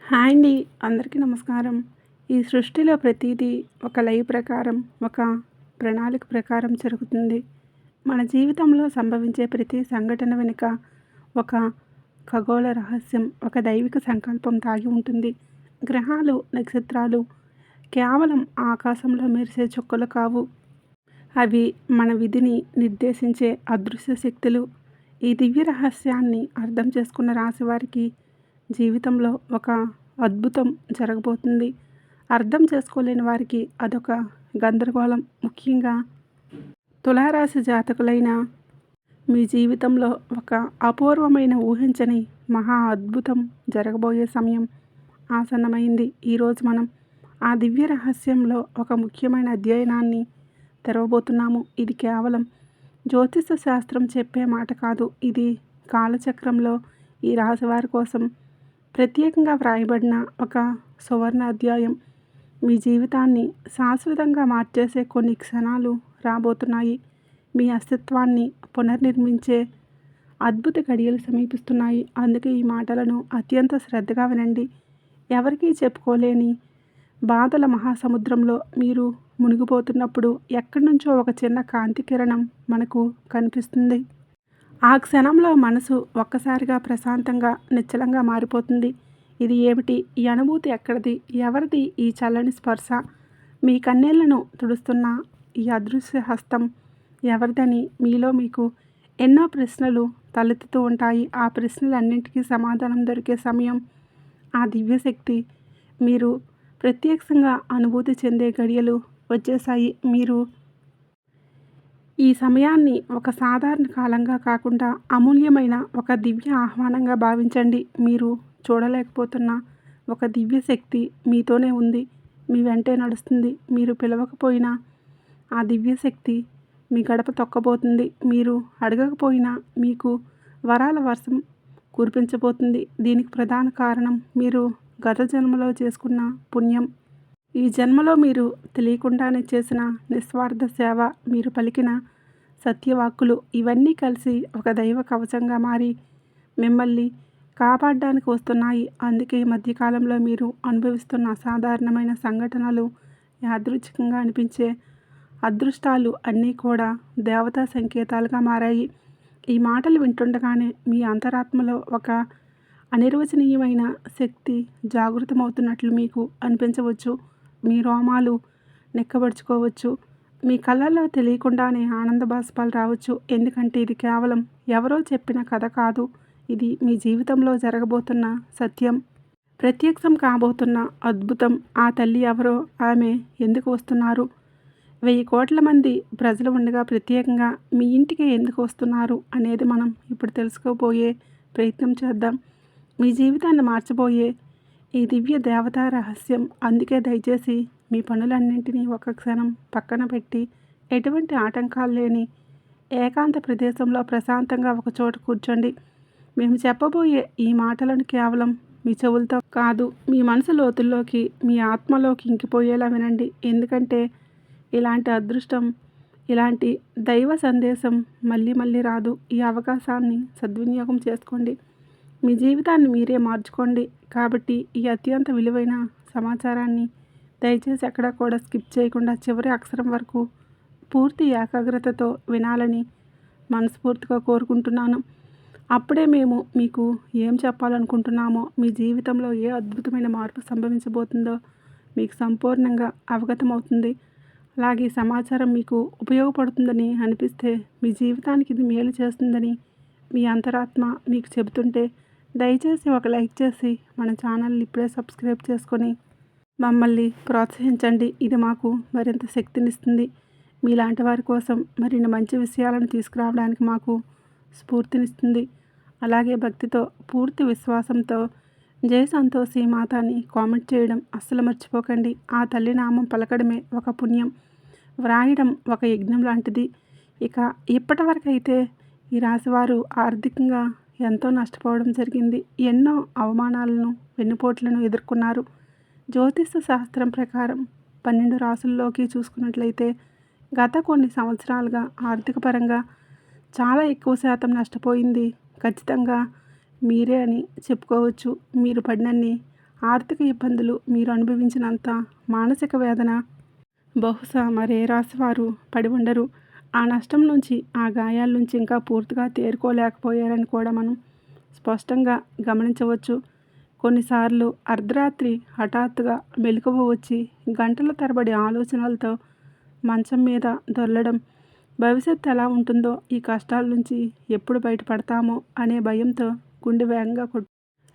Hi అండి. అందరికీ నమస్కారం. ఈ సృష్టిలో ప్రతీదీ ఒక లయ ప్రకారం, ఒక ప్రణాళిక ప్రకారం జరుగుతుంది. మన జీవితంలో సంభవించే ప్రతి సంఘటన వెనుక ఒక ఖగోళ రహస్యం, ఒక దైవిక సంకల్పం దాగి ఉంటుంది. గ్రహాలు, నక్షత్రాలు కేవలం ఆకాశంలో మెరిసే చుక్కలు కావు. అవి మన విధిని నిర్దేశించే అదృశ్య శక్తులు. ఈ దివ్య రహస్యాన్ని అర్థం చేసుకున్న రాశివారికి జీవితంలో ఒక అద్భుతం జరగబోతుంది. అర్థం చేసుకోలేని వారికి అదొక గందరగోళం. ముఖ్యంగా తులారాశి జాతకులైన మీ జీవితంలో ఒక అపూర్వమైన ఊహించని మహా అద్భుతం జరగబోయే సమయం ఆసన్నమైంది. ఈరోజు మనం ఆ దివ్య రహస్యంలో ఒక ముఖ్యమైన అధ్యయనాన్ని తెరవబోతున్నాము. ఇది కేవలం జ్యోతిష శాస్త్రం చెప్పే మాట కాదు. ఇది కాలచక్రంలో ఈ రాశివారి కోసం ప్రత్యేకంగా వ్రాయబడిన ఒక సువర్ణ అధ్యాయం. మీ జీవితాన్ని శాశ్వతంగా మార్చేసే కొన్ని క్షణాలు రాబోతున్నాయి. మీ అస్తిత్వాన్ని పునర్నిర్మించే అద్భుత ఘడియలు సమీపిస్తున్నాయి. అందుకే ఈ మాటలను అత్యంత శ్రద్ధగా వినండి. ఎవరికీ చెప్పుకోలేని బాధల మహాసముద్రంలో మీరు మునిగిపోతున్నప్పుడు ఎక్కడి నుంచో ఒక చిన్న కాంతి కిరణం మనకు కనిపిస్తుంది. ఆ క్షణంలో మనసు ఒక్కసారిగా ప్రశాంతంగా, నిశ్చలంగా మారిపోతుంది. ఇది ఏమిటి? ఈ అనుభూతి ఎక్కడిది? ఎవరిది ఈ చల్లని స్పర్శ? మీ కన్నీళ్లను తుడుస్తున్న ఈ అదృశ్య హస్తం ఎవరిదని మీలో మీకు ఎన్నో ప్రశ్నలు తలెత్తుతూ ఉంటాయి. ఆ ప్రశ్నలన్నింటికీ సమాధానం దొరికే సమయం, ఆ దివ్యశక్తి మీరు ప్రత్యక్షంగా అనుభూతి చెందే గడియలు వచ్చేసాయి. మీరు ఈ సమయాన్ని ఒక సాధారణ కాలంగా కాకుండా అమూల్యమైన ఒక దివ్య ఆహ్వానంగా భావించండి. మీరు చూడలేకపోతున్న ఒక దివ్య శక్తి మీతోనే ఉంది, మీ వెంటే నడుస్తుంది. మీరు పిలవకపోయినా ఆ దివ్య శక్తి మీ గడప తొక్కబోతుంది. మీరు అడగకపోయినా మీకు వరాల వర్షం కురిపించబోతుంది. దీనికి ప్రధాన కారణం మీరు గత జన్మలో చేసుకున్న పుణ్యం. ఈ జన్మలో మీరు తెలియకుండానే చేసిన నిస్వార్థ సేవ, మీరు పలికిన సత్యవాక్కులు, ఇవన్నీ కలిసి ఒక దైవ కవచంగా మారి మిమ్మల్ని కాపాడడానికి వస్తున్నాయి. అందుకే ఈ మధ్యకాలంలో మీరు అనుభవిస్తున్న అసాధారణమైన సంఘటనలు, యాదృచ్ఛికంగా అనిపించే అదృష్టాలు అన్నీ కూడా దేవతా సంకేతాలుగా మారాయి. ఈ మాటలు వింటుండగానే మీ అంతరాత్మలో ఒక అనిర్వచనీయమైన శక్తి జాగృతమవుతున్నట్లు మీకు అనిపించవచ్చు. మీ రోమాలు నిక్కబడుచుకోవచ్చు. మీ కళ్ళల్లో తెలియకుండానే ఆనంద బాష్పాలు రావచ్చు. ఎందుకంటే ఇది కేవలం ఎవరో చెప్పిన కథ కాదు. ఇది మీ జీవితంలో జరగబోతున్న సత్యం, ప్రత్యక్షం కాబోతున్న అద్భుతం. ఆ తల్లి ఎవరో, ఆమె ఎందుకు వస్తున్నారు, 1000 కోట్ల మంది ప్రజలు ఉండగా ప్రత్యేకంగా మీ ఇంటికి ఎందుకు వస్తున్నారు అనేది మనం ఇప్పుడు తెలుసుకోబోయే ప్రయత్నం చేద్దాం. మీ జీవితాన్ని మార్చబోయే ఈ దివ్య దేవతా రహస్యం. అందుకే దయచేసి మీ పనులన్నింటినీ ఒక క్షణం పక్కన పెట్టి ఎటువంటి ఆటంకాలు లేని ఏకాంత ప్రదేశంలో ప్రశాంతంగా ఒక చోట కూర్చోండి. మేము చెప్పబోయే ఈ మాటలను కేవలం మీ చెవులతో కాదు, మీ మనసు లోతుల్లోకి, మీ ఆత్మలోకి ఇంకిపోయేలా వినండి. ఎందుకంటే ఇలాంటి అదృష్టం, ఇలాంటి దైవ సందేశం మళ్ళీ మళ్ళీ రాదు. ఈ అవకాశాన్ని సద్వినియోగం చేసుకోండి. మీ జీవితాన్ని మీరే మార్చుకోండి. కాబట్టి ఈ అత్యంత విలువైన సమాచారాన్ని దయచేసి ఎక్కడా కూడా స్కిప్ చేయకుండా చివరి అక్షరం వరకు పూర్తి ఏకాగ్రతతో వినాలని మనస్ఫూర్తిగా కోరుకుంటున్నాను. అప్పుడే మేము మీకు ఏం చెప్పాలనుకుంటున్నామో, మీ జీవితంలో ఏ అద్భుతమైన మార్పు సంభవించబోతుందో మీకు సంపూర్ణంగా అవగతమవుతుంది. అలాగే సమాచారం మీకు ఉపయోగపడుతుందని అనిపిస్తే, మీ జీవితానికి ఇది మేలు చేస్తుందని మీ అంతరాత్మ మీకు చెబుతుంటే దయచేసి ఒక లైక్ చేసి మన ఛానల్ని ఇప్పుడే సబ్స్క్రైబ్ చేసుకొని మమ్మల్ని ప్రోత్సహించండి. ఇది మాకు మరింత శక్తినిస్తుంది. మీలాంటి వారి కోసం మరిన్ని మంచి విషయాలను తీసుకురావడానికి మాకు స్ఫూర్తినిస్తుంది. అలాగే భక్తితో, పూర్తి విశ్వాసంతో జై సంతోషి మాత అని కామెంట్ చేయడం అస్సలు మర్చిపోకండి. ఆ తల్లి నామం పలకడమే ఒక పుణ్యం, వ్రాయడం ఒక యజ్ఞం లాంటిది. ఇక ఇప్పటి వరకు అయితే ఈ రాశివారు ఆర్థికంగా ఎంతో నష్టపోవడం జరిగింది. ఎన్నో అవమానాలను, వెన్నుపోట్లను ఎదుర్కొన్నారు. జ్యోతిష శాస్త్రం ప్రకారం 12 రాసుల్లోకి చూసుకున్నట్లయితే గత కొన్ని సంవత్సరాలుగా ఆర్థిక పరంగా చాలా ఎక్కువ శాతం నష్టపోయింది ఖచ్చితంగా మీరే అని చెప్పుకోవచ్చు. మీరు పడినన్ని ఆర్థిక ఇబ్బందులు మీరు అనుభవించినంత మానసిక వేదన బహుశా మరే రాశి వారు పడి ఉండరు. ఆ నష్టం నుంచి, ఆ గాయాల నుంచి ఇంకా పూర్తిగా తేరుకోలేకపోయారని కూడా మనం స్పష్టంగా గమనించవచ్చు. కొన్నిసార్లు అర్ధరాత్రి హఠాత్తుగా మెలకువ వచ్చి గంటల తరబడి ఆలోచనలతో మంచం మీద దొర్లడం, భవిష్యత్తు ఎలా ఉంటుందో, ఈ కష్టాల నుంచి ఎప్పుడు బయటపడతామో అనే భయంతో గుండె వేగంగా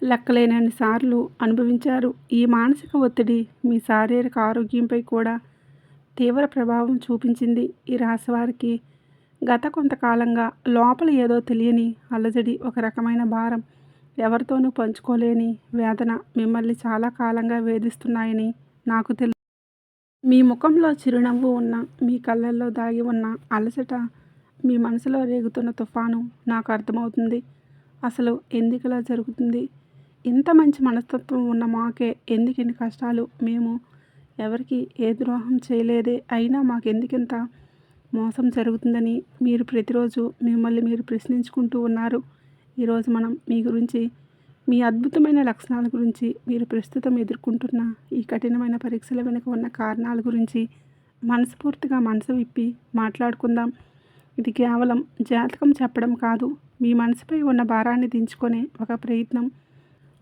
లెక్కలేనన్ని సార్లు అనుభవించారు. ఈ మానసిక ఒత్తిడి మీ శారీరక ఆరోగ్యంపై కూడా తీవ్ర ప్రభావం చూపించింది. ఈ రాశివారికి గత కొంతకాలంగా లోపల ఏదో తెలియని అలజడి, ఒక రకమైన భారం, ఎవరితోనూ పంచుకోలేని వేదన మిమ్మల్ని చాలా కాలంగా వేధిస్తున్నాయని నాకు తెలుసు. మీ ముఖంలో చిరునవ్వు ఉన్న, మీ కళ్ళల్లో దాగి ఉన్న అలసట, మీ మనసులో రేగుతున్న తుఫాను నాకు అర్థమవుతుంది. అసలు ఎందుకలా జరుగుతుంది? ఇంత మంచి మనస్తత్వం ఉన్న మాకే ఎందుకు ఇన్ని కష్టాలు? మేము ఎవరికి ఏ ద్రోహం చేయలేదే, అయినా మాకెందుకింత మోసం జరుగుతుందని మీరు ప్రతిరోజు మిమ్మల్ని మీరు ప్రశ్నించుకుంటూ ఉన్నారు. ఈరోజు మనం మీ గురించి, మీ అద్భుతమైన లక్షణాల గురించి, మీరు ప్రస్తుతం ఎదుర్కొంటున్న ఈ కఠినమైన పరీక్షల వెనుక ఉన్న కారణాల గురించి మనస్ఫూర్తిగా మనసు విప్పి మాట్లాడుకుందాం. ఇది కేవలం జాతకం చెప్పడం కాదు, మీ మనసుపై ఉన్న భారాన్ని దించుకునే ఒక ప్రయత్నం.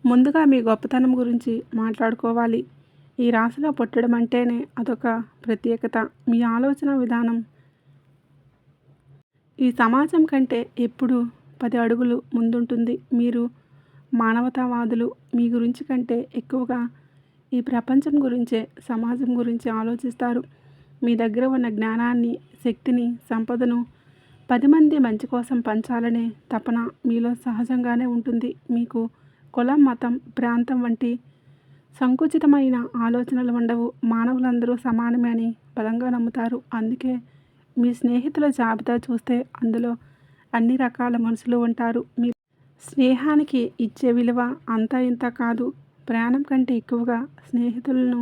ముందుగా మీ గొప్పతనం గురించి మాట్లాడుకోవాలి. ఈ రాశిలో పుట్టడం అంటేనే అదొక ప్రత్యేకత. మీ ఆలోచన విధానం ఈ సమాజం కంటే ఎప్పుడూ 10 అడుగులు ముందుంటుంది. మీరు మానవతావాదులు. మీ గురించి కంటే ఎక్కువగా ఈ ప్రపంచం గురించే, సమాజం గురించి ఆలోచిస్తారు. మీ దగ్గర ఉన్న జ్ఞానాన్ని, శక్తిని, సంపదను 10 మంది మంచి కోసం పంచాలనే తపన మీలో సహజంగానే ఉంటుంది. మీకు కులం, మతం, ప్రాంతం వంటి సంకుచితమైన ఆలోచనలు ఉండవు. మానవులందరూ సమానమే అని బలంగా నమ్ముతారు. అందుకే మీ స్నేహితుల జాబితా చూస్తే అందులో అన్ని రకాల మనుషులు ఉంటారు. మీ స్నేహానికి ఇచ్చే విలువ అంతా ఇంత కాదు. ప్రాణం కంటే ఎక్కువగా స్నేహితులను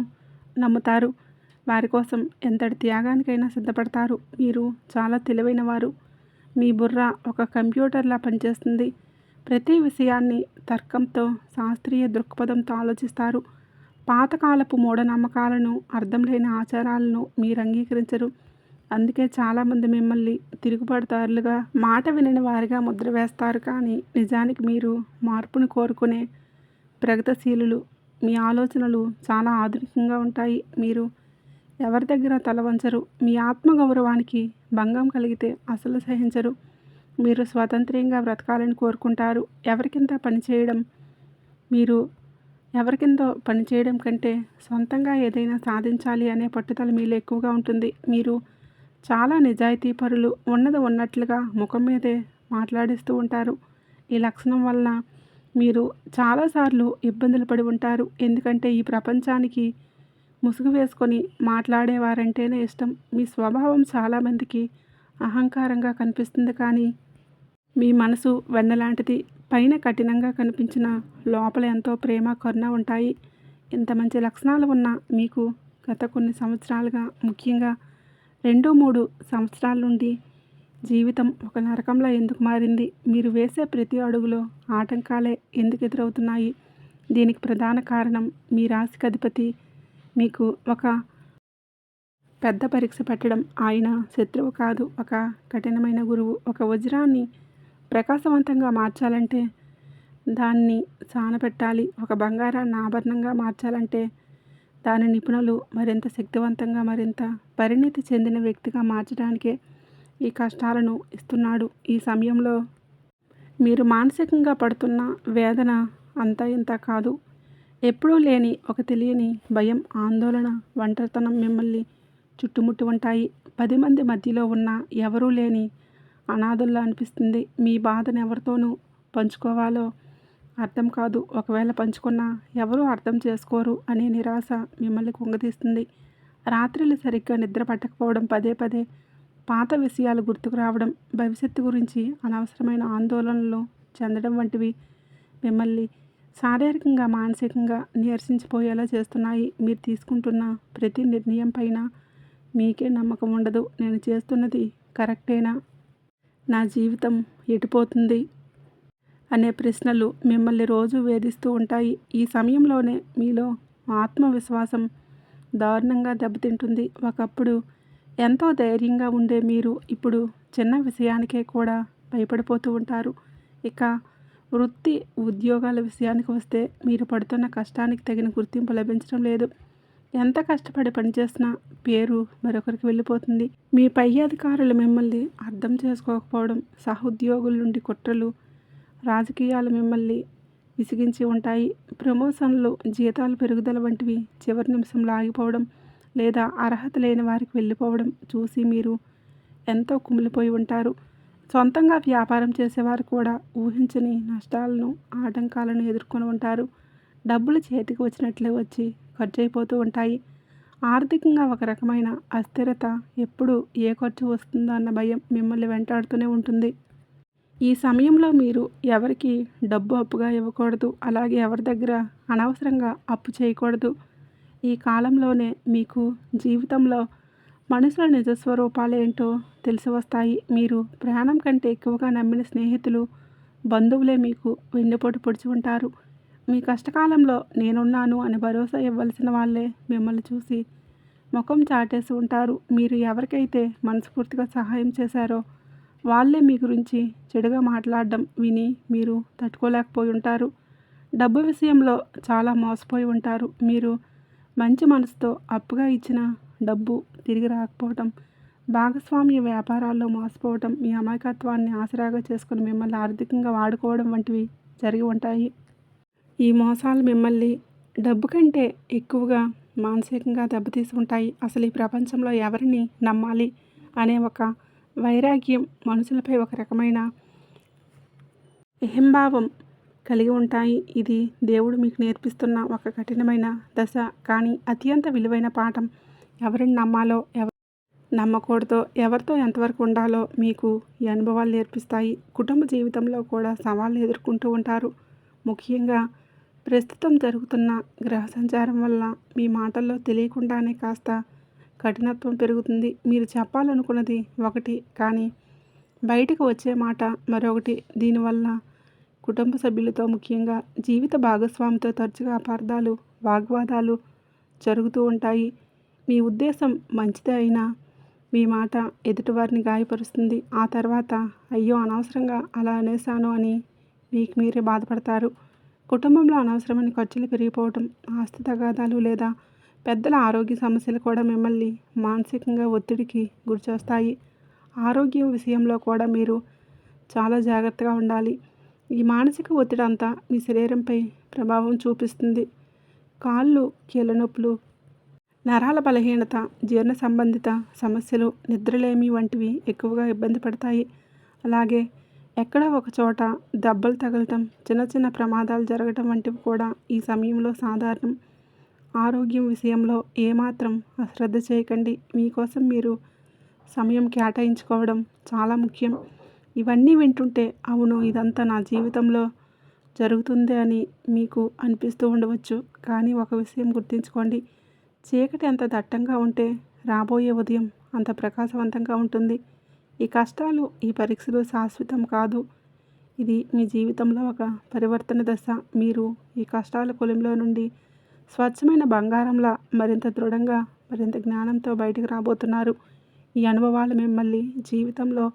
నమ్ముతారు. వారి కోసం ఎంతటి త్యాగానికైనా సిద్ధపడతారు. మీరు చాలా తెలివైన వారు. మీ బుర్ర ఒక కంప్యూటర్లా పనిచేస్తుంది. ప్రతి విషయాన్ని తర్కంతో, శాస్త్రీయ దృక్పథంతో ఆలోచిస్తారు. పాతకాలపు మూఢనమ్మకాలను, అర్థం లేని ఆచారాలను మీరు అంగీకరించరు. అందుకే చాలామంది మిమ్మల్ని తిరుగుబాటుదారులుగా, మాట వినని వారిగా ముద్ర వేస్తారు. కానీ నిజానికి మీరు మార్పును కోరుకునే ప్రగతిశీలులు. మీ ఆలోచనలు చాలా ఆధునికంగా ఉంటాయి. మీరు ఎవరి దగ్గర తల వంచరు. మీ ఆత్మగౌరవానికి భంగం కలిగితే అసలు సహించరు. మీరు స్వాతంత్ర్యంగా బ్రతకాలని కోరుకుంటారు. ఎవరికిందో పనిచేయడం కంటే సొంతంగా ఏదైనా సాధించాలి అనే పట్టుదల మీలో ఎక్కువగా ఉంటుంది. మీరు చాలా నిజాయితీ పరులు. ఉన్నది ఉన్నట్లుగా ముఖం మీదే మాట్లాడిస్తూ ఉంటారు. ఈ లక్షణం వల్ల మీరు చాలాసార్లు ఇబ్బందులు పడి ఉంటారు. ఎందుకంటే ఈ ప్రపంచానికి ముసుగు వేసుకొని మాట్లాడేవారంటేనే ఇష్టం. మీ స్వభావం చాలామందికి అహంకారంగా కనిపిస్తుంది. కానీ మీ మనసు వెన్నలాంటిది. పైన కఠినంగా కనిపించిన లోపల ఎంతో ప్రేమ, కరుణ ఉంటాయి. ఇంత మంచి లక్షణాలు ఉన్న మీకు గత కొన్ని సంవత్సరాలుగా, ముఖ్యంగా 2-3 సంవత్సరాల నుండి జీవితం ఒక నరకంలా ఎందుకు మారింది? మీరు వేసే ప్రతి అడుగులో ఆటంకాలే ఎందుకు ఎదురవుతున్నాయి? దీనికి ప్రధాన కారణం మీ రాశికి అధిపతి మీకు ఒక పెద్ద పరీక్ష పెట్టడం. ఆయన శత్రువు కాదు, ఒక కఠినమైన గురువు. ఒక వజ్రాన్ని ప్రకాశవంతంగా మార్చాలంటే దాన్ని సానపెట్టాలి. ఒక బంగారాన్ని ఆభరణంగా మార్చాలంటే దాని నిపుణులు మరింత శక్తివంతంగా, మరింత పరిణితి చెందిన వ్యక్తిగా మార్చడానికే ఈ కష్టాలను ఇస్తున్నాడు. ఈ సమయంలో మీరు మానసికంగా పడుతున్న వేదన అంతా ఇంత కాదు. ఎప్పుడూ లేని ఒక తెలియని భయం, ఆందోళన, ఒంటరితనం మిమ్మల్ని చుట్టుముట్టి ఉంటాయి. 10 మంది మధ్యలో ఉన్న ఎవరూ లేని అనాథుల్లా అనిపిస్తుంది. మీ బాధను ఎవరితోనూ పంచుకోవాలో అర్థం కాదు. ఒకవేళ పంచుకున్నా ఎవరూ అర్థం చేసుకోరు అనే నిరాశ మిమ్మల్ని కుంగదీస్తుంది. రాత్రులు సరిగ్గా నిద్ర పట్టకపోవడం, పదే పదే పాత విషయాలు గుర్తుకు రావడం, భవిష్యత్తు గురించి అనవసరమైన ఆందోళనలు చెందడం వంటివి మిమ్మల్ని శారీరకంగా, మానసికంగా నీరసించిపోయేలా చేస్తున్నాయి. మీరు తీసుకుంటున్న ప్రతి నిర్ణయం పైన మీకే నమ్మకం ఉండదు. నేను చేస్తున్నది కరెక్టేనా? నా జీవితం ఎటుపోతుంది? అనే ప్రశ్నలు మిమ్మల్ని రోజు వేధిస్తూ ఉంటాయి. ఈ సమయంలోనే మీలో ఆత్మవిశ్వాసం దారుణంగా దెబ్బతింటుంది. ఒకప్పుడు ఎంతో ధైర్యంగా ఉండే మీరు ఇప్పుడు చిన్న విషయానికే కూడా భయపడిపోతూ ఉంటారు. ఇక వృత్తి, ఉద్యోగాల విషయానికి వస్తే మీరు పడుతున్న కష్టానికి తగిన గుర్తింపు లభించడం లేదు. ఎంత కష్టపడి పనిచేసినా పేరు మరొకరికి వెళ్ళిపోతుంది. మీ పై అధికారులు మిమ్మల్ని అర్థం చేసుకోకపోవడం, సహోద్యోగుల నుండి కుట్రలు, రాజకీయాలు మిమ్మల్ని విసిగించి ఉంటాయి. ప్రమోషన్లు, జీతాల పెరుగుదల వంటివి చివరి నిమిషంలో ఆగిపోవడం లేదా అర్హత లేని వారికి వెళ్ళిపోవడం చూసి మీరు ఎంతో కుమిలిపోయి ఉంటారు. సొంతంగా వ్యాపారం చేసేవారు కూడా ఊహించని నష్టాలను, ఆటంకాలను ఎదుర్కొని ఉంటారు. డబ్బులు చేతికి వచ్చినట్లే వచ్చి ఖర్చు అయిపోతూ ఉంటాయి. ఆర్థికంగా ఒక రకమైన అస్థిరత, ఎప్పుడు ఏ ఖర్చు వస్తుందో అన్న భయం మిమ్మల్ని వెంటాడుతూనే ఉంటుంది. ఈ సమయంలో మీరు ఎవరికి డబ్బు అప్పుగా ఇవ్వకూడదు. అలాగే ఎవరి దగ్గర అనవసరంగా అప్పు చేయకూడదు. ఈ కాలంలోనే మీకు జీవితంలో మనుషుల నిజస్వరూపాలేంటో తెలిసి వస్తాయి. మీరు ప్రాణం కంటే ఎక్కువగా నమ్మిన స్నేహితులు, బంధువులే మీకు వెన్నుపోటు పొడిచి ఉంటారు. మీ కష్టకాలంలో నేనున్నాను అని భరోసా ఇవ్వాల్సిన వాళ్ళే మిమ్మల్ని చూసి ముఖం చాటేసి ఉంటారు. మీరు ఎవరికైతే మనస్ఫూర్తిగా సహాయం చేశారో వాళ్ళే మీ గురించి చెడుగా మాట్లాడడం విని మీరు తట్టుకోలేకపోయి ఉంటారు. డబ్బు విషయంలో చాలా మోసపోయి ఉంటారు. మీరు మంచి మనసుతో అప్పుగా ఇచ్చిన డబ్బు తిరిగి రాకపోవటం, భాగస్వామ్య వ్యాపారాల్లో మోసపోవటం, మీ అమాయకత్వాన్ని ఆసరాగా చేసుకుని మిమ్మల్ని ఆర్థికంగా వాడుకోవడం వంటివి జరిగి ఉంటాయి. ఈ మోసాలు మిమ్మల్ని డబ్బు కంటే ఎక్కువగా మానసికంగా దెబ్బతీసి ఉంటాయి. అసలు ఈ ప్రపంచంలో ఎవరిని నమ్మాలి అనే ఒక వైరాగ్యం, మనుషులపై ఒక రకమైన అహంభావం కలిగి ఉంటాయి. ఇది దేవుడు మీకు నేర్పిస్తున్న ఒక కఠినమైన దశ, కానీ అత్యంత విలువైన పాఠం. ఎవరిని నమ్మాలో, నమ్మకూడదో, ఎవరితో ఎంతవరకు ఉండాలో మీకు ఈ అనుభవాలు నేర్పిస్తాయి. కుటుంబ జీవితంలో కూడా సవాళ్ళు ఎదుర్కొంటూ ఉంటారు. ముఖ్యంగా ప్రస్తుతం జరుగుతున్న గ్రహ సంచారం వల్ల మీ మాటల్లో తెలియకుండానే కాస్త కఠినత్వం పెరుగుతుంది. మీరు చెప్పాలనుకున్నది ఒకటి, కానీ బయటకు వచ్చే మాట మరొకటి. దీనివల్ల కుటుంబ సభ్యులతో, ముఖ్యంగా జీవిత భాగస్వామితో తరచుగా అపార్థాలు, వాగ్వాదాలు జరుగుతూ ఉంటాయి. మీ ఉద్దేశం మంచిదే అయినా మీ మాట ఎదుటివారిని గాయపరుస్తుంది. ఆ తర్వాత అయ్యో అనవసరంగా అలా అనేశాను అని మీకు మీరే బాధపడతారు. కుటుంబంలో అనవసరమైన ఖర్చులు పెరిగిపోవటం, ఆస్తి తగాదాలు లేదా పెద్దల ఆరోగ్య సమస్యలు కూడా మిమ్మల్ని మానసికంగా ఒత్తిడికి గురిచేస్తాయి. ఆరోగ్యం విషయంలో కూడా మీరు చాలా జాగ్రత్తగా ఉండాలి. ఈ మానసిక ఒత్తిడి అంతా మీ శరీరంపై ప్రభావం చూపిస్తుంది. కాళ్ళు, కీళ్ళ నొప్పులు, నరాల బలహీనత, జీర్ణ సంబంధిత సమస్యలు, నిద్రలేమి వంటివి ఎక్కువగా ఇబ్బంది పడతాయి. అలాగే ఎక్కడో ఒక చోట దెబ్బలు తగలటం, చిన్న చిన్న ప్రమాదాలు జరగటం వంటివి కూడా ఈ సమయంలో సాధారణం. ఆరోగ్యం విషయంలో ఏమాత్రం అశ్రద్ధ చేయకండి. మీకోసం మీరు సమయం కేటాయించుకోవడం చాలా ముఖ్యం. ఇవన్నీ వింటుంటే అవును, ఇదంతా నా జీవితంలో జరుగుతుంది అని మీకు అనిపిస్తూ ఉండవచ్చు. కానీ ఒక విషయం గుర్తుంచుకోండి, చీకటి ఎంత దట్టంగా ఉంటే రాబోయే ఉదయం అంత ప్రకాశవంతంగా ఉంటుంది. ఈ కష్టాలు, ఈ పరీక్షలు శాశ్వతం కాదు. ఇది మీ జీవితంలో ఒక పరివర్తన దశ. మీరు ఈ కష్టాల కొలిమిలో నుండి స్వచ్ఛమైన బంగారంలా మరింత దృఢంగా, మరింత జ్ఞానంతో బయటకు రాబోతున్నారు. ఈ అనుభవాలు మిమ్మల్ని జీవితంలో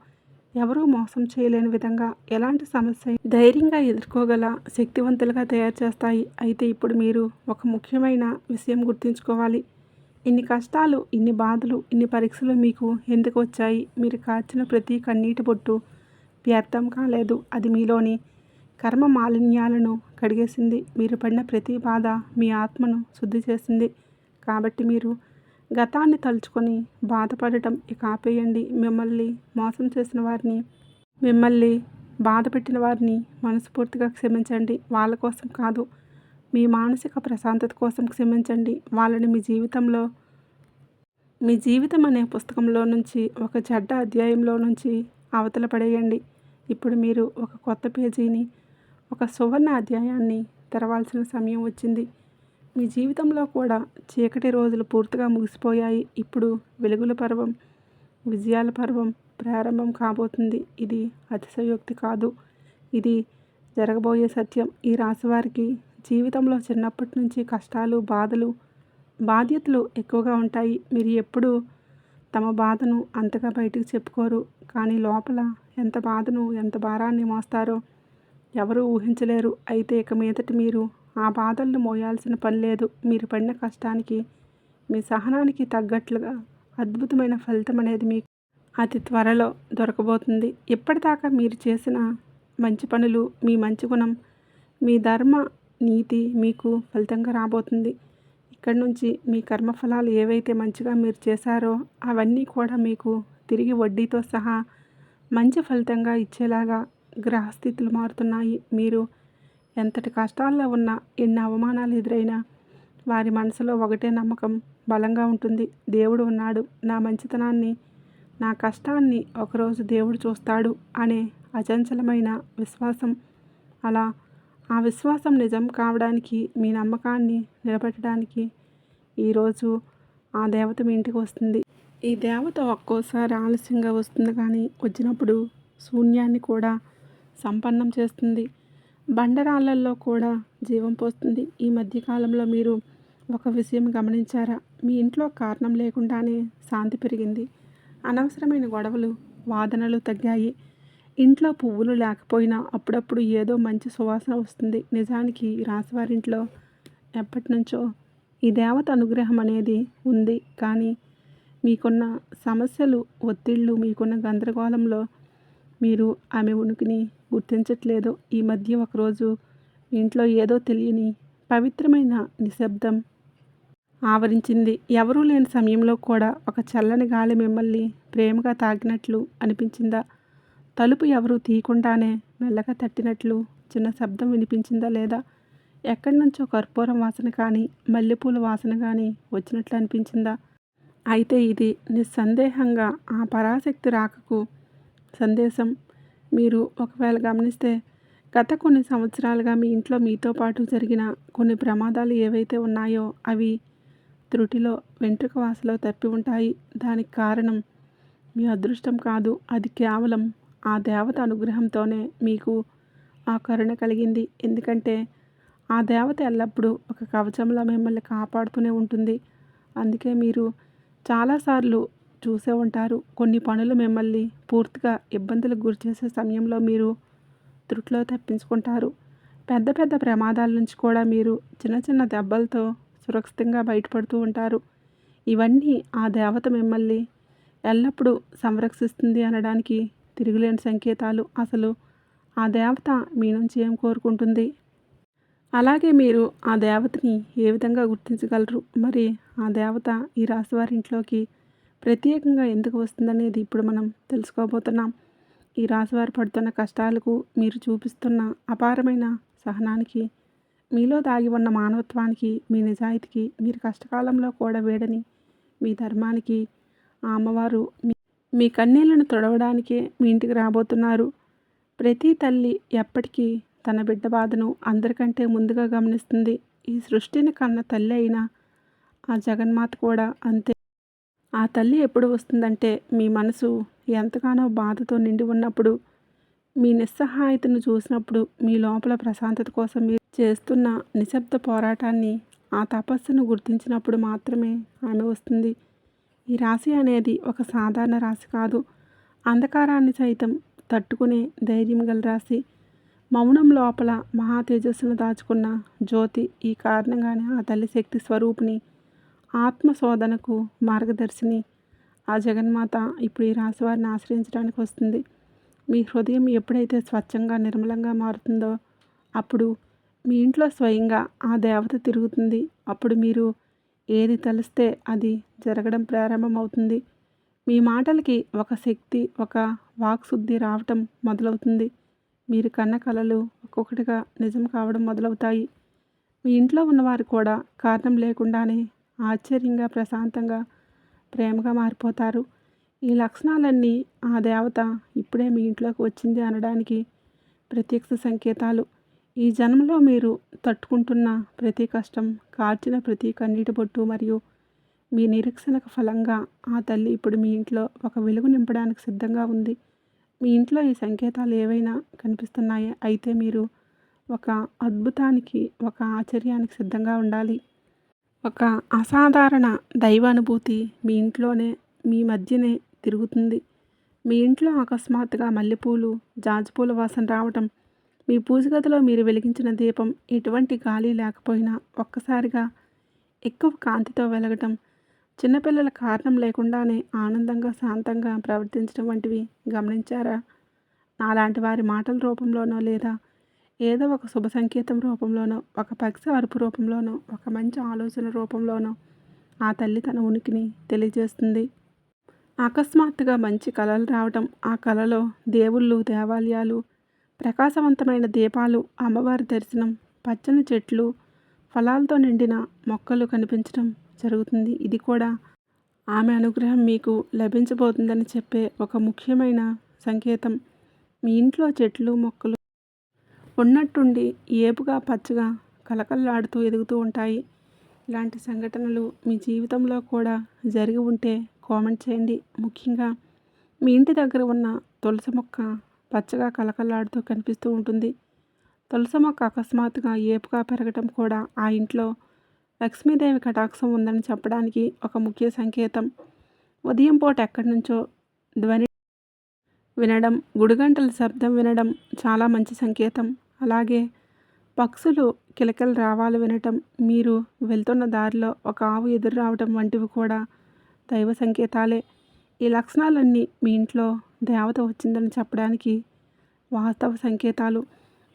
ఎవరూ మోసం చేయలేని విధంగా, ఎలాంటి సమస్య ధైర్యంగా ఎదుర్కోగల శక్తివంతులుగా తయారు చేస్తాయి. అయితే ఇప్పుడు మీరు ఒక ముఖ్యమైన విషయం గుర్తుంచుకోవాలి. ఇన్ని కష్టాలు, ఇన్ని బాధలు, ఇన్ని పరీక్షలు మీకు ఎందుకు వచ్చాయి? మీరు కార్చిన ప్రతి కన్నీటి బొట్టు వ్యర్థం కాలేదు. అది మీలోని కర్మ మాలిన్యాలను కడిగేసింది. మీరు పడిన ప్రతి బాధ మీ ఆత్మను శుద్ధి చేసింది. కాబట్టి మీరు గతాన్ని తలుచుకొని బాధపడటం ఇక ఆపేయండి. మిమ్మల్ని మోసం చేసిన వారిని, మిమ్మల్ని బాధ పెట్టిన వారిని మనస్ఫూర్తిగా క్షమించండి. వాళ్ళ కోసం కాదు, మీ మానసిక ప్రశాంతత కోసం క్షమించండి. వాళ్ళని మీ జీవితం అనే పుస్తకంలో నుంచి, ఒక చెడ్డ అధ్యాయంలో నుంచి అవతల పడేయండి. ఇప్పుడు మీరు ఒక కొత్త పేజీని, ఒక సువర్ణ అధ్యాయాన్ని తెరవాల్సిన సమయం వచ్చింది. మీ జీవితంలో కూడా చీకటి రోజులు పూర్తిగా ముగిసిపోయాయి. ఇప్పుడు వెలుగుల పర్వం, విజయాల పర్వం ప్రారంభం కాబోతుంది. ఇది అతిశయోక్తి కాదు, ఇది జరగబోయే సత్యం. ఈ రాశివారికి జీవితంలో చిన్నప్పటి నుంచి కష్టాలు, బాధలు, బాధ్యతలు ఎక్కువగా ఉంటాయి. మీరు ఎప్పుడూ తమ బాధను అంతగా బయటికి చెప్పుకోరు. కానీ లోపల ఎంత బాధను, ఎంత భారాన్ని మోస్తారో ఎవరూ ఊహించలేరు. అయితే ఇక మీదట మీరు ఆ బాధలను మోయాల్సిన పని లేదు. మీరు పడిన కష్టానికి, మీ సహనానికి తగ్గట్లుగా అద్భుతమైన ఫలితం అనేది మీకు అతి త్వరలో దొరకబోతుంది. ఇప్పటిదాకా మీరు చేసిన మంచి పనులు, మీ మంచి గుణం, మీ ధర్మ నీతి మీకు ఫలితంగా రాబోతుంది. ఇక్కడి నుంచి మీ కర్మఫలాలు ఏవైతే మంచిగా మీరు చేశారో అవన్నీ కూడా మీకు తిరిగి వడ్డీతో సహా మంచి ఫలితంగా ఇచ్చేలాగా గ్రహస్థితులు మారుతున్నాయి. మీరు ఎంతటి కష్టాల్లో ఉన్నా, ఎన్ని అవమానాలు ఎదురైనా వారి మనసులో ఒకటే నమ్మకం బలంగా ఉంటుంది. దేవుడు ఉన్నాడు, నా మంచితనాన్ని, నా కష్టాన్ని ఒకరోజు దేవుడు చూస్తాడు అనే అచంచలమైన విశ్వాసం. అలా ఆ విశ్వాసం నిజం కావడానికి, మీ నమ్మకాన్ని నిలబెట్టడానికి ఈరోజు ఆ దేవత మీ ఇంటికి వస్తుంది. ఈ దేవత ఒక్కోసారి ఆలస్యంగా వస్తుంది, కానీ వచ్చినప్పుడు శూన్యాన్ని కూడా సంపన్నం చేస్తుంది. బండరాళ్ళల్లో కూడా జీవం పోస్తుంది. ఈ మధ్యకాలంలో మీరు ఒక విషయం గమనించారా? మీ ఇంట్లో కారణం లేకుండానే శాంతి పెరిగింది. అనవసరమైన గొడవలు, వాదనలు తగ్గాయి. ఇంట్లో పువ్వులు లేకపోయినా అప్పుడప్పుడు ఏదో మంచి సువాసన వస్తుంది. నిజానికి ఈ రాశివారింట్లో ఎప్పటి నుంచో ఈ దేవత అనుగ్రహం అనేది ఉంది. కానీ మీకున్న సమస్యలు, ఒత్తిళ్ళు, మీకున్న గందరగోళంలో మీరు ఆమె ఉనికిని గుర్తించట్లేదు. ఈ మధ్య ఒకరోజు మీ ఇంట్లో ఏదో తెలియని పవిత్రమైన నిశ్శబ్దం ఆవరించింది. ఎవరూ లేని సమయంలో కూడా ఒక చల్లని గాలి మిమ్మల్ని ప్రేమగా తాకినట్లు అనిపించిందా? తలుపు ఎవరూ తీయకుండానే మెల్లగా తట్టినట్లు చిన్న శబ్దం వినిపించిందా? లేదా ఎక్కడి నుంచో కర్పూరం వాసన కానీ, మల్లెపూల వాసన కానీ వచ్చినట్లు అనిపించిందా? అయితే ఇది నిస్సందేహంగా ఆ పరాశక్తి రాకకు సందేశం. మీరు ఒకవేళ గమనిస్తే గత కొన్ని సంవత్సరాలుగా మీ ఇంట్లో మీతో పాటు జరిగిన కొన్ని ప్రమాదాలు ఏవైతే ఉన్నాయో అవి త్రుటిలో, వెంట్రుక వాసలో తప్పి ఉంటాయి. దానికి కారణం మీ అదృష్టం కాదు, అది కేవలం ఆ దేవత అనుగ్రహంతోనే మీకు ఆ కరుణ కలిగింది. ఎందుకంటే ఆ దేవత ఎల్లప్పుడూ ఒక కవచంలో మిమ్మల్ని కాపాడుతూనే ఉంటుంది. అందుకే మీరు చాలాసార్లు చూసే ఉంటారు, కొన్ని పనులు మిమ్మల్ని పూర్తిగా ఇబ్బందులకు గురిచేసే సమయంలో మీరు త్రుటిలో తప్పించుకుంటారు. పెద్ద పెద్ద ప్రమాదాల నుంచి కూడా మీరు చిన్న చిన్న దెబ్బలతో సురక్షితంగా బయటపడుతూ ఉంటారు. ఇవన్నీ ఆ దేవత మిమ్మల్ని ఎల్లప్పుడూ సంరక్షిస్తుంది అనడానికి తిరుగులేని సంకేతాలు. అసలు ఆ దేవత మీ నుంచి ఏం కోరుకుంటుంది? అలాగే మీరు ఆ దేవతని ఏ విధంగా గుర్తించగలరు? మరి ఆ దేవత ఈ రాశివారి ఇంట్లోకి ప్రత్యేకంగా ఎందుకు వస్తుందనేది ఇప్పుడు మనం తెలుసుకోబోతున్నాం. ఈ రాశివారు పడుతున్న కష్టాలకు, మీరు చూపిస్తున్న అపారమైన సహనానికి, మీలో దాగి ఉన్న మానవత్వానికి, మీ నిజాయితీకి, మీరు కష్టకాలంలో కూడా వేడని మీ ధర్మానికి ఆ అమ్మవారు మీ కన్నీళ్లను తుడవడానికే మీ ఇంటికి రాబోతున్నారు. ప్రతి తల్లి ఎప్పటికీ తన బిడ్డ బాధను అందరికంటే ముందుగా గమనిస్తుంది. ఈ సృష్టిని కన్న తల్లి అయిన ఆ జగన్మాత కూడా అంతే. ఆ తల్లి ఎప్పుడు వస్తుందంటే మీ మనసు ఎంతగానో బాధతో నిండి ఉన్నప్పుడు, మీ నిస్సహాయతను చూసినప్పుడు, మీ లోపల ప్రశాంతత కోసం మీరు చేస్తున్న నిశ్శబ్ద పోరాటాన్ని, ఆ తపస్సును గుర్తించినప్పుడు మాత్రమే ఆమె వస్తుంది. ఈ రాశి అనేది ఒక సాధారణ రాశి కాదు. అంధకారాన్ని సైతం తట్టుకునే ధైర్యం గల రాశి. మౌనం లోపల మహా తేజస్సును దాచుకున్న జ్యోతి. ఈ కారణంగానే ఆ తల్లి శక్తి స్వరూపిణి, ఆత్మశోధనకు మార్గదర్శిని ఆ జగన్మాత ఇప్పుడు ఈ రాశివారిని ఆశ్రయించడానికి వస్తుంది. మీ హృదయం ఎప్పుడైతే స్వచ్ఛంగా, నిర్మలంగా మారుతుందో అప్పుడు మీ ఇంట్లో స్వయంగా ఆ దేవత తిరుగుతుంది. అప్పుడు మీరు ఏది తలిస్తే అది జరగడం ప్రారంభమవుతుంది. మీ మాటలకి ఒక శక్తి, ఒక వాక్శుద్ధి రావటం మొదలవుతుంది. మీరు కన్న కలలు ఒక్కొక్కటిగా నిజం కావడం మొదలవుతాయి. మీ ఇంట్లో ఉన్నవారు కూడా కారణం లేకుండానే ఆశ్చర్యంగా, ప్రశాంతంగా, ప్రేమగా మారిపోతారు. ఈ లక్షణాలన్నీ ఆ దేవత ఇప్పుడే మీ ఇంట్లోకి వచ్చింది అనడానికి ప్రత్యక్ష సంకేతాలు. ఈ జన్మలో మీరు తట్టుకుంటున్న ప్రతి కష్టం, కార్చిన ప్రతి కన్నీటి బొట్టు మరియు మీ నిరీక్షణకు ఫలంగా ఆ తల్లి ఇప్పుడు మీ ఇంట్లో ఒక వెలుగు నింపడానికి సిద్ధంగా ఉంది. మీ ఇంట్లో ఈ సంకేతాలు ఏవైనా కనిపిస్తున్నాయా? అయితే మీరు ఒక అద్భుతానికి, ఒక ఆశ్చర్యానికి సిద్ధంగా ఉండాలి. ఒక అసాధారణ దైవ అనుభూతి మీ ఇంట్లోనే, మీ మధ్యనే తిరుగుతుంది. మీ ఇంట్లో అకస్మాత్తుగా మల్లెపూలు, జాజిపూల వాసన రావటం, మీ పూజ గదిలో మీరు వెలిగించిన దీపం ఎటువంటి గాలి లేకపోయినా ఒక్కసారిగా ఎక్కువ కాంతితో వెలగటం, చిన్నపిల్లల కారణం లేకుండానే ఆనందంగా, శాంతంగా ప్రవర్తించడం వంటివి గమనించారా? నాలాంటి వారి మాటల రూపంలోనో లేదా ఏదో ఒక శుభ సంకేతం రూపంలోనో, ఒక పక్షి అరుపు రూపంలోనో, ఒక మంచి ఆలోచన రూపంలోనో ఆ తల్లి తన ఉనికిని తెలియజేస్తుంది. అకస్మాత్తుగా మంచి కలలు రావటం, ఆ కలలో దేవుళ్ళు, దేవాలయాలు, ప్రకాశవంతమైన దీపాలు, అమ్మవారి దర్శనం, పచ్చని చెట్లు, ఫలాలతో నిండిన మొక్కలు కనిపించడం జరుగుతుంది. ఇది కూడా ఆమె అనుగ్రహం మీకు లభించబోతుందని చెప్పే ఒక ముఖ్యమైన సంకేతం. మీ ఇంట్లో చెట్లు, మొక్కలు ఉన్నట్టుండి ఏపుగా, పచ్చగా, కలకల్లాడుతూ ఎదుగుతూ ఉంటాయి. ఇలాంటి సంఘటనలు మీ జీవితంలో కూడా జరిగి ఉంటే కామెంట్ చేయండి. ముఖ్యంగా మీ ఇంటి దగ్గర ఉన్న తులసి మొక్క పచ్చగా కలకల్లాడుతూ కనిపిస్తూ ఉంటుంది. తులసి మొక్క అకస్మాత్తుగా ఏపుగా పెరగటం కూడా ఆ ఇంట్లో లక్ష్మీదేవి కటాక్షం ఉందని చెప్పడానికి ఒక ముఖ్య సంకేతం. ఉదయం పూట ఎక్కడి నుంచో ధ్వని వినడం, గుడిగంటల శబ్దం వినడం చాలా మంచి సంకేతం. అలాగే పక్షులు కిలకిల రావాలు వినటం, మీరు వెళ్తున్న దారిలో ఒక ఆవు ఎదురు రావటం వంటివి కూడా దైవ సంకేతాలే. ఈ లక్షణాలన్నీ మీ ఇంట్లో దేవత వచ్చిందని చెప్పడానికి వాస్తవ సంకేతాలు.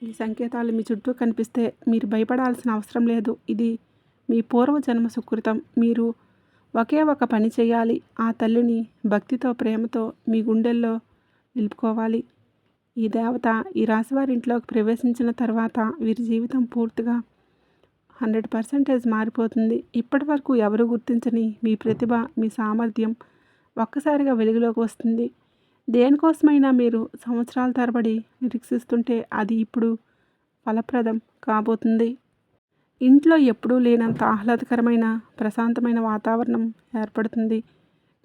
ఈ సంకేతాలు మీ చుట్టూ కనిపిస్తే మీరు భయపడాల్సిన అవసరం లేదు. ఇది మీ పూర్వజన్మ సుకృతం. మీరు ఒకే ఒక పని చేయాలి. ఆ తల్లిని భక్తితో, ప్రేమతో మీ గుండెల్లో నిలుపుకోవాలి. ఈ దేవత ఈ రాశివారి ఇంట్లోకి ప్రవేశించిన తర్వాత వీరి జీవితం పూర్తిగా 100% మారిపోతుంది. ఇప్పటి వరకు ఎవరు గుర్తించని మీ ప్రతిభ, మీ సామర్థ్యం ఒక్కసారిగా వెలుగులోకి వస్తుంది. దేనికోసమైనా మీరు సంవత్సరాల తరబడి నిరీక్షిస్తుంటే అది ఇప్పుడు ఫలప్రదం కాబోతుంది. ఇంట్లో ఎప్పుడూ లేనంత ఆహ్లాదకరమైన, ప్రశాంతమైన వాతావరణం ఏర్పడుతుంది.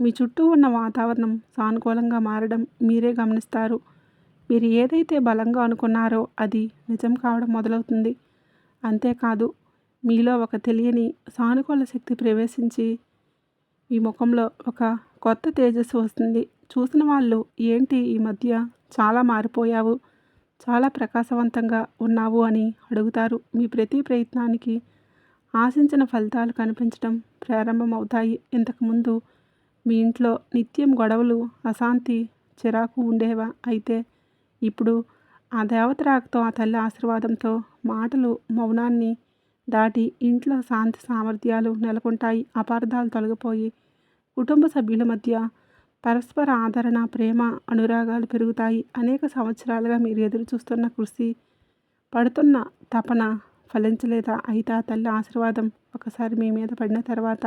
మీ చుట్టూ ఉన్న వాతావరణం సానుకూలంగా మారడం మీరే గమనిస్తారు. మీరు ఏదైతే బలంగా అనుకున్నారో అది నిజం కావడం మొదలవుతుంది. అంతేకాదు, మీలో ఒక తెలియని సానుకూల శక్తి ప్రవేశించి మీ ముఖంలో ఒక కొత్త తేజస్సు వస్తుంది. చూసిన వాళ్ళు, ఏంటి ఈ మధ్య చాలా మారిపోయావు, చాలా ప్రకాశవంతంగా ఉన్నావు అని అడుగుతారు. మీ ప్రతి ప్రయత్నానికి ఆశించిన ఫలితాలు కనిపించడం ప్రారంభమవుతాయి. ఇంతకుముందు మీ ఇంట్లో నిత్యం గొడవలు, అశాంతి, చిరాకు ఉండేవా? అయితే ఇప్పుడు ఆ దేవత రాకతో, ఆ తల్లి ఆశీర్వాదంతో మాటలు మౌనాన్ని దాటి ఇంట్లో శాంతి సామర్థ్యాలు నెలకొంటాయి. అపార్థాలు తొలగిపోయి కుటుంబ సభ్యుల మధ్య పరస్పర ఆదరణ, ప్రేమ, అనురాగాలు పెరుగుతాయి. అనేక సంవత్సరాలుగా మీరు ఎదురు చూస్తున్న కృషి, పడుతున్న తపన ఫలించలేదా? అయితే ఆ తల్లి ఆశీర్వాదం ఒకసారి మీ మీద పడిన తర్వాత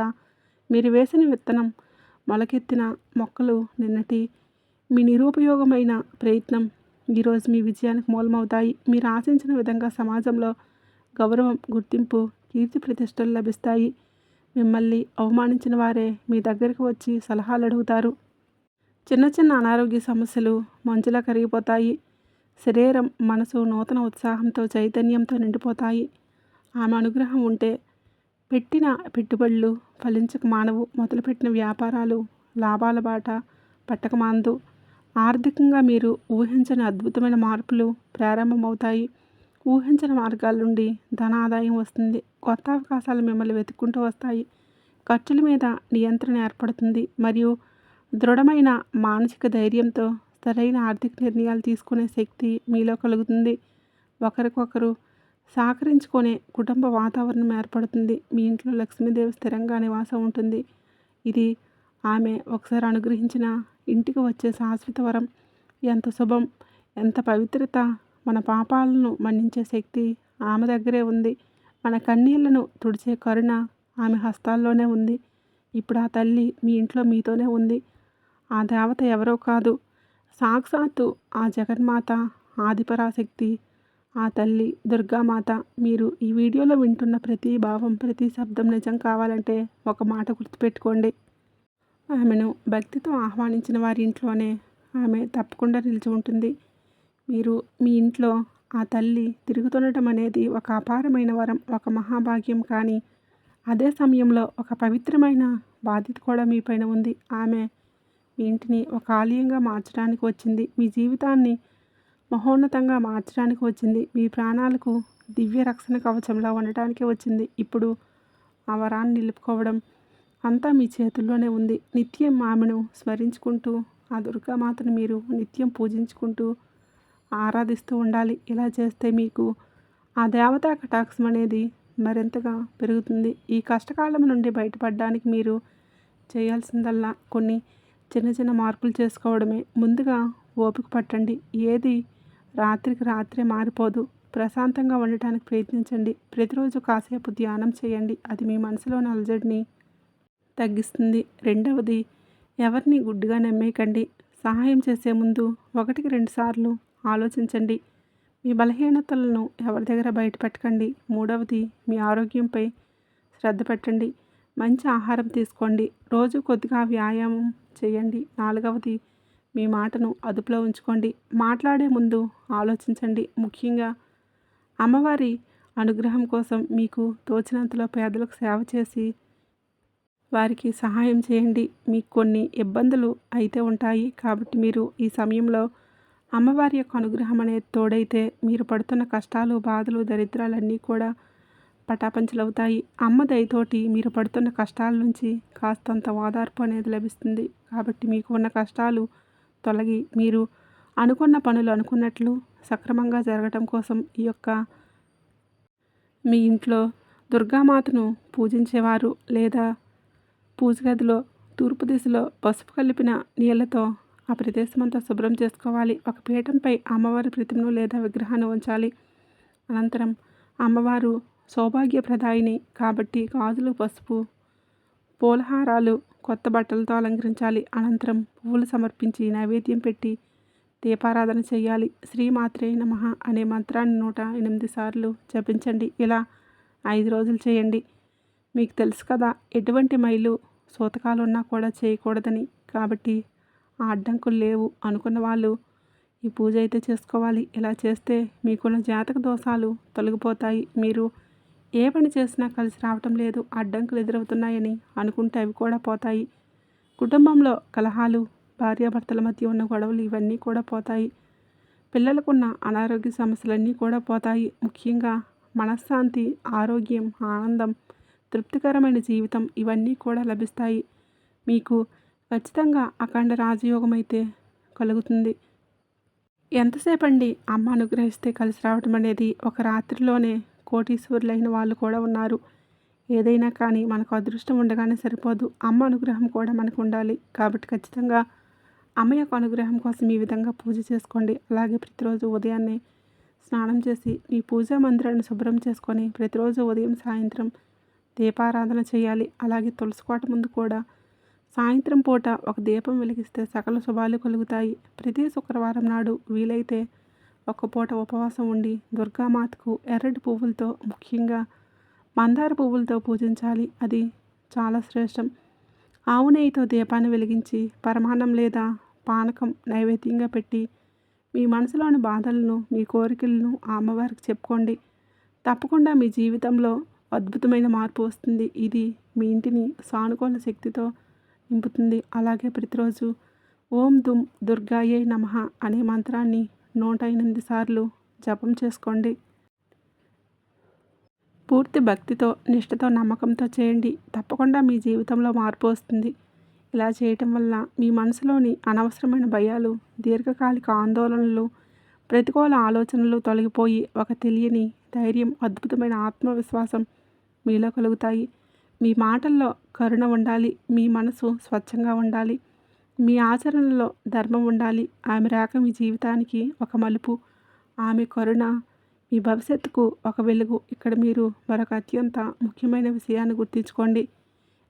మీరు వేసిన విత్తనం మొలకెత్తిన మొక్కలు, నిన్నటి మీ నిరుపయోగమైన ప్రయత్నం ఈరోజు మీ విజయానికి మూలమవుతాయి. మీరు ఆశించిన విధంగా సమాజంలో గౌరవం, గుర్తింపు, కీర్తి ప్రతిష్టలు లభిస్తాయి. మిమ్మల్ని అవమానించిన వారే మీ దగ్గరికి వచ్చి సలహాలు అడుగుతారు. చిన్న చిన్న అనారోగ్య సమస్యలు మంచులా కరిగిపోతాయి. శరీరం, మనసు నూతన ఉత్సాహంతో, చైతన్యంతో నిండిపోతాయి. ఆమె అనుగ్రహం ఉంటే పెట్టిన పెట్టుబడులు ఫలించక మానవు. మొదలుపెట్టిన వ్యాపారాలు లాభాల బాట పట్టక మానదు. ఆర్థికంగా మీరు ఊహించని అద్భుతమైన మార్పులు ప్రారంభమవుతాయి. ఊహించని మార్గాల నుండి ధన ఆదాయం వస్తుంది. కొత్త అవకాశాలు మిమ్మల్ని వెతుక్కుంటూ వస్తాయి. ఖర్చుల మీద నియంత్రణ ఏర్పడుతుంది. మరియు దృఢమైన మానసిక ధైర్యంతో సరైన ఆర్థిక నిర్ణయాలు తీసుకునే శక్తి మీలో కలుగుతుంది. ఒకరికొకరు సహకరించుకునే కుటుంబ వాతావరణం ఏర్పడుతుంది. మీ ఇంట్లో లక్ష్మీదేవి స్థిరంగా నివాసం ఉంటుంది. ఇది ఆమె ఒకసారి అనుగ్రహించిన ఇంటికి వచ్చే శాశ్వత వరం. ఎంత శుభం, ఎంత పవిత్రత! మన పాపాలను మన్నించే శక్తి ఆమె దగ్గరే ఉంది. మన కన్నీళ్లను తుడిచే కరుణ ఆమె హస్తాల్లోనే ఉంది. ఇప్పుడు ఆ తల్లి మీ ఇంట్లో మీతోనే ఉంది. ఆ దేవత ఎవరో కాదు, సాక్షాత్తు ఆ జగన్మాత, ఆదిపరాశక్తి, ఆ తల్లి దుర్గామాత. మీరు ఈ వీడియోలో వింటున్న ప్రతి భావం, ప్రతి శబ్దం నిజం కావాలంటే ఒక మాట గుర్తుపెట్టుకోండి. ఆమెను భక్తితో ఆహ్వానించిన వారి ఇంట్లోనే ఆమె తప్పకుండా నిలిచి ఉంటుంది. మీరు మీ ఇంట్లో ఆ తల్లి తిరుగుతుండటం అనేది ఒక అపారమైన వరం, ఒక మహాభాగ్యం. కానీ అదే సమయంలో ఒక పవిత్రమైన బాధ్యత కూడా మీ పైన ఉంది. ఆమె మీ ఇంటిని ఒక ఆలయంగా మార్చడానికి వచ్చింది. మీ జీవితాన్ని మహోన్నతంగా మార్చడానికి వచ్చింది. మీ ప్రాణాలకు దివ్య రక్షణ కవచంలా ఉండటానికే వచ్చింది. ఇప్పుడు ఆ వరాన్ని నిలుపుకోవడం అంతా మీ చేతుల్లోనే ఉంది. నిత్యం ఆమెను స్మరించుకుంటూ, ఆ దుర్గామాతను మీరు నిత్యం పూజించుకుంటూ ఆరాధిస్తూ ఉండాలి. ఇలా చేస్తే మీకు ఆ దేవతా కటాక్షం అనేది మరింతగా పెరుగుతుంది. ఈ కష్టకాలం నుండి బయటపడడానికి మీరు చేయాల్సిందల్లా కొన్ని చిన్న చిన్న మార్పులు చేసుకోవడమే. ముందుగా ఓపిక పట్టండి. ఏది రాత్రికి రాత్రే మారిపోదు. ప్రశాంతంగా ఉండటానికి ప్రయత్నించండి. ప్రతిరోజు కాసేపు ధ్యానం చేయండి. అది మీ మనసులోని అలజడిని తగ్గిస్తుంది. రెండవది, ఎవరిని గుడ్డిగా నమ్మేయకండి. సహాయం చేసే ముందు 1-2 సార్లు ఆలోచించండి. మీ బలహీనతలను ఎవరి దగ్గర బయటపెట్టకండి. మూడవది, మీ ఆరోగ్యంపై శ్రద్ధ పెట్టండి. మంచి ఆహారం తీసుకోండి. రోజు కొద్దిగా వ్యాయామం చేయండి. నాలుగవది, మీ మాటను అదుపులో ఉంచుకోండి. మాట్లాడే ముందు ఆలోచించండి. ముఖ్యంగా అమ్మవారి అనుగ్రహం కోసం మీకు తోచినంతలో పేదలకు సేవ చేసి వారికి సహాయం చేయండి. మీకు కొన్ని ఇబ్బందులు అయితే ఉంటాయి. కాబట్టి మీరు ఈ సమయంలో అమ్మవారి యొక్క అనుగ్రహం అనేది తోడైతే మీరు పడుతున్న కష్టాలు, బాధలు, దరిద్రాలన్నీ కూడా పటాపంచలవుతాయి. అమ్మ దయతోటి మీరు పడుతున్న కష్టాల నుంచి కాస్తంత ఓదార్పు అనేది లభిస్తుంది. కాబట్టి మీకు ఉన్న కష్టాలు తొలగి మీరు అనుకున్న పనులు అనుకున్నట్లు సక్రమంగా జరగటం కోసం ఈ యొక్క మీ ఇంట్లో దుర్గామాతను పూజించేవారు లేదా పూజ గదిలో తూర్పు దిశలో పసుపు కలిపిన నీళ్లతో ఆ ప్రదేశమంతా శుభ్రం చేసుకోవాలి. ఒక పీఠంపై అమ్మవారి ప్రతిమను లేదా విగ్రహాన్ని ఉంచాలి. అనంతరం అమ్మవారు సౌభాగ్యప్రదాయిని కాబట్టి గాజులు, పసుపు, పూలహారాలు, కొత్త బట్టలతో అలంకరించాలి. అనంతరం పువ్వులు సమర్పించి నైవేద్యం పెట్టి దీపారాధన చేయాలి. శ్రీమాత్రే నమః అనే మంత్రాన్ని 108 సార్లు జపించండి. ఇలా 5 రోజులు చేయండి. మీకు తెలుసు కదా, ఎటువంటి మైలు సూతకాలు ఉన్నా కూడా చేయకూడదని. కాబట్టి ఆ అడ్డంకులు లేవు అనుకున్న వాళ్ళు ఈ పూజ అయితే చేసుకోవాలి. ఇలా చేస్తే మీకున్న జాతక దోషాలు తొలగిపోతాయి. మీరు ఏ పని చేసినా కలిసి రావటం లేదు, అడ్డంకులు ఎదురవుతున్నాయని అనుకుంటే అవి కూడా పోతాయి. కుటుంబంలో కలహాలు, భార్యాభర్తల మధ్య ఉన్న గొడవలు ఇవన్నీ కూడా పోతాయి. పిల్లలకున్న అనారోగ్య సమస్యలన్నీ కూడా పోతాయి. ముఖ్యంగా మనశ్శాంతి, ఆరోగ్యం, ఆనందం, తృప్తికరమైన జీవితం ఇవన్నీ కూడా లభిస్తాయి. మీకు ఖచ్చితంగా అఖండ రాజయోగం అయితే కలుగుతుంది. ఎంతసేపండి అమ్మ అనుగ్రహిస్తే కలిసి రావటం అనేది. ఒక రాత్రిలోనే కోటీశ్వరులైన వాళ్ళు కూడా ఉన్నారు. ఏదైనా కానీ మనకు అదృష్టం ఉండగానే సరిపోదు, అమ్మ అనుగ్రహం కూడా మనకు ఉండాలి. కాబట్టి ఖచ్చితంగా అమ్మ యొక్క అనుగ్రహం కోసం ఈ విధంగా పూజ చేసుకోండి. అలాగే ప్రతిరోజు ఉదయాన్నే స్నానం చేసి మీ పూజా మందిరాన్ని శుభ్రం చేసుకొని ప్రతిరోజు ఉదయం సాయంత్రం దీపారాధన చేయాలి. అలాగే తులసి కోట ముందు కూడా సాయంత్రం పూట ఒక దీపం వెలిగిస్తే సకల శుభాలు కలుగుతాయి. ప్రతి శుక్రవారం నాడు వీలైతే ఒక పూట ఉపవాసం ఉండి దుర్గామాతకు ఎర్రటి పువ్వులతో, ముఖ్యంగా మందార పువ్వులతో పూజించాలి. అది చాలా శ్రేష్టం. ఆవు నెయ్యితో దీపాన్ని వెలిగించి పరమాన్నం లేదా పానకం నైవేద్యంగా పెట్టి మీ మనసులోని బాధలను, మీ కోరికలను ఆ అమ్మవారికి చెప్పుకోండి. తప్పకుండా మీ జీవితంలో అద్భుతమైన మార్పు వస్తుంది. ఇది మీ ఇంటిని సానుకూల శక్తితో నింపుతుంది. అలాగే ప్రతిరోజు ఓం దుమ్ దుర్గాయై నమః అనే మంత్రాన్ని 108 సార్లు జపం చేసుకోండి. పూర్తి భక్తితో, నిష్ఠతో, నమ్మకంతో చేయండి. తప్పకుండా మీ జీవితంలో మార్పు వస్తుంది. ఇలా చేయటం వల్ల మీ మనసులోని అనవసరమైన భయాలు, దీర్ఘకాలిక ఆందోళనలు, ప్రతికూల ఆలోచనలు తొలగిపోయి ఒక తెలియని ధైర్యం, అద్భుతమైన ఆత్మవిశ్వాసం మీలో కలుగుతాయి. మీ మాటల్లో కరుణ ఉండాలి. మీ మనసు స్వచ్ఛంగా ఉండాలి. మీ ఆచరణలో ధర్మం ఉండాలి. ఆమె రాక మీ జీవితానికి ఒక మలుపు, ఆమె కరుణ మీ భవిష్యత్తుకు ఒక వెలుగు. ఇక్కడ మీరు మరొక అత్యంత ముఖ్యమైన విషయాన్ని గుర్తుంచుకోండి.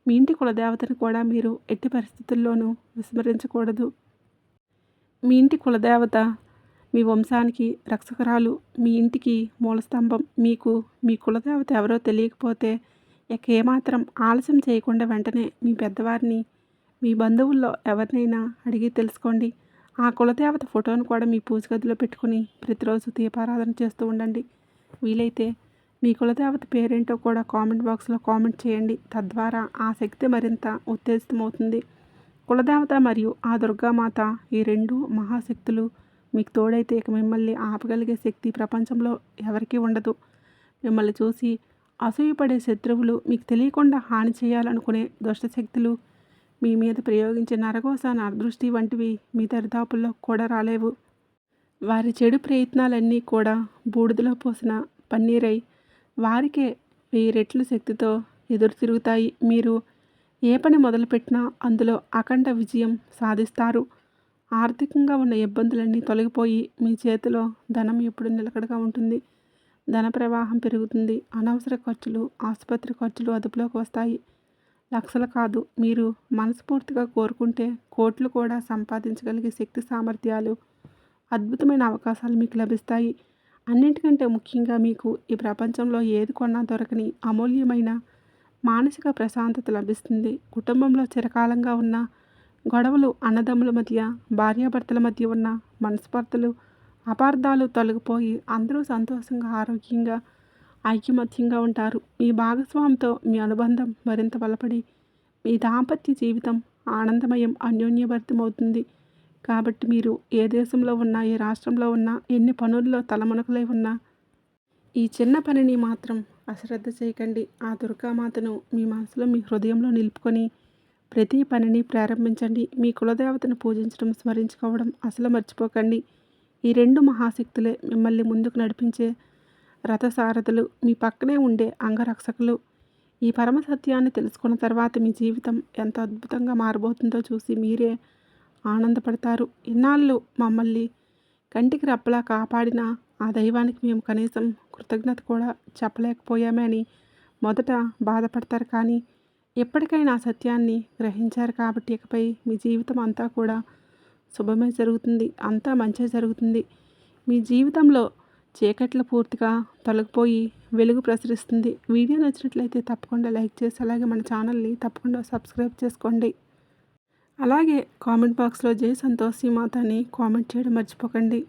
మీ ఇంటి కులదేవతను కూడా మీరు ఎట్టి పరిస్థితుల్లోనూ విస్మరించకూడదు. మీ ఇంటి కులదేవత మీ వంశానికి రక్షకురాలు, మీ ఇంటికి మూలస్తంభం. మీకు మీ కులదేవత ఎవరో తెలియకపోతే ఇక ఏమాత్రం ఆలస్యం చేయకుండా వెంటనే మీ పెద్దవారిని, మీ బంధువుల్లో ఎవరినైనా అడిగి తెలుసుకోండి. ఆ కులదేవత ఫోటోను కూడా మీ పూజ గదిలో పెట్టుకుని ప్రతిరోజు దీపారాధన చేస్తూ ఉండండి. వీలైతే మీ కులదేవత పేరేంటో కూడా కామెంట్ బాక్స్లో కామెంట్ చేయండి. తద్వారా ఆ శక్తి మరింత ఉత్తేజితమవుతుంది. కులదేవత మరియు ఆ దుర్గామాత ఈ రెండు మహాశక్తులు మీకు తోడైతే ఇక మిమ్మల్ని ఆపగలిగే శక్తి ప్రపంచంలో ఎవరికీ ఉండదు. మిమ్మల్ని చూసి అసూయపడే శత్రువులు, మీకు తెలియకుండా హాని చేయాలనుకునే దుష్టశక్తులు, మీ మీద ప్రయోగించే నరఘోష, నరదృష్టి వంటివి మీ దరిదాపుల్లో కూడా రాలేవు. వారి చెడు ప్రయత్నాలన్నీ కూడా బూడిదలో పోసిన పన్నీరై వారికే 1000 రెట్ల శక్తితో ఎదురు తిరుగుతాయి. మీరు ఏ పని మొదలుపెట్టినా అందులో అఖండ విజయం సాధిస్తారు. ఆర్థికంగా ఉన్న ఇబ్బందులన్నీ తొలగిపోయి మీ చేతిలో ధనం ఎప్పుడు నిలకడగా ఉంటుంది. ధన ప్రవాహం పెరుగుతుంది. అనవసర ఖర్చులు, ఆసుపత్రి ఖర్చులు అదుపులోకి వస్తాయి. లక్షలు కాదు, మీరు మనస్ఫూర్తిగా కోరుకుంటే కోట్లు కూడా సంపాదించగలిగే శక్తి సామర్థ్యాలు, అద్భుతమైన అవకాశాలు మీకు లభిస్తాయి. అన్నింటికంటే ముఖ్యంగా మీకు ఈ ప్రపంచంలో ఏది కొన్నా దొరకని అమూల్యమైన మానసిక ప్రశాంతత లభిస్తుంది. కుటుంబంలో చిరకాలంగా ఉన్న గొడవలు, అన్నదమ్ముల మధ్య, భార్యాభర్తల మధ్య ఉన్న మనస్పర్ధలు, అపార్థాలు తొలగిపోయి అందరూ సంతోషంగా, ఆరోగ్యంగా, ఐకమత్యంగా ఉంటారు. మీ భాగస్వామితో మీ అనుబంధం మరింత బలపడి మీ దాంపత్య జీవితం ఆనందమయం, అన్యోన్యభరితమవుతుంది. కాబట్టి మీరు ఏ దేశంలో ఉన్నా, ఏ రాష్ట్రంలో ఉన్నా, ఎన్ని పనుల్లో తలమునకలై ఉన్నా ఈ చిన్న పనిని మాత్రం అశ్రద్ధ చేయకండి. ఆ దుర్గామాతను మీ మనసులో, మీ హృదయంలో నిలుపుకొని ప్రతి పనిని ప్రారంభించండి. మీ కులదేవతను పూజించడం, స్మరించుకోవడం అసలు మర్చిపోకండి. ఈ రెండు మహాశక్తులే మిమ్మల్ని ముందుకు నడిపించే రథసారథులు, మీ పక్కనే ఉండే అంగరక్షకులు. ఈ పరమ సత్యాన్ని తెలుసుకున్న తర్వాత మీ జీవితం ఎంత అద్భుతంగా మారబోతుందో చూసి మీరే ఆనందపడతారు. ఇన్నాళ్ళు మమ్మల్ని కంటికి రెప్పలా కాపాడిన ఆ దైవానికి మేము కనీసం కృతజ్ఞత కూడా చెప్పలేకపోయామే అని మొదట బాధపడతారు. కానీ ఎప్పటికైనా ఆ సత్యాన్ని గ్రహించారు కాబట్టి ఇకపై మీ జీవితం అంతా కూడా శుభమే జరుగుతుంది. అంతా మంచే జరుగుతుంది. మీ జీవితంలో చీకట్లు పూర్తిగా తొలగిపోయి వెలుగు ప్రసరిస్తుంది. వీడియో నచ్చినట్లయితే తప్పకుండా లైక్ చేసి అలాగే మన ఛానల్ని తప్పకుండా సబ్స్క్రైబ్ చేసుకోండి. అలాగే కామెంట్ బాక్స్లో జై సంతోషి మాత అని కామెంట్ చేయడం మర్చిపోకండి.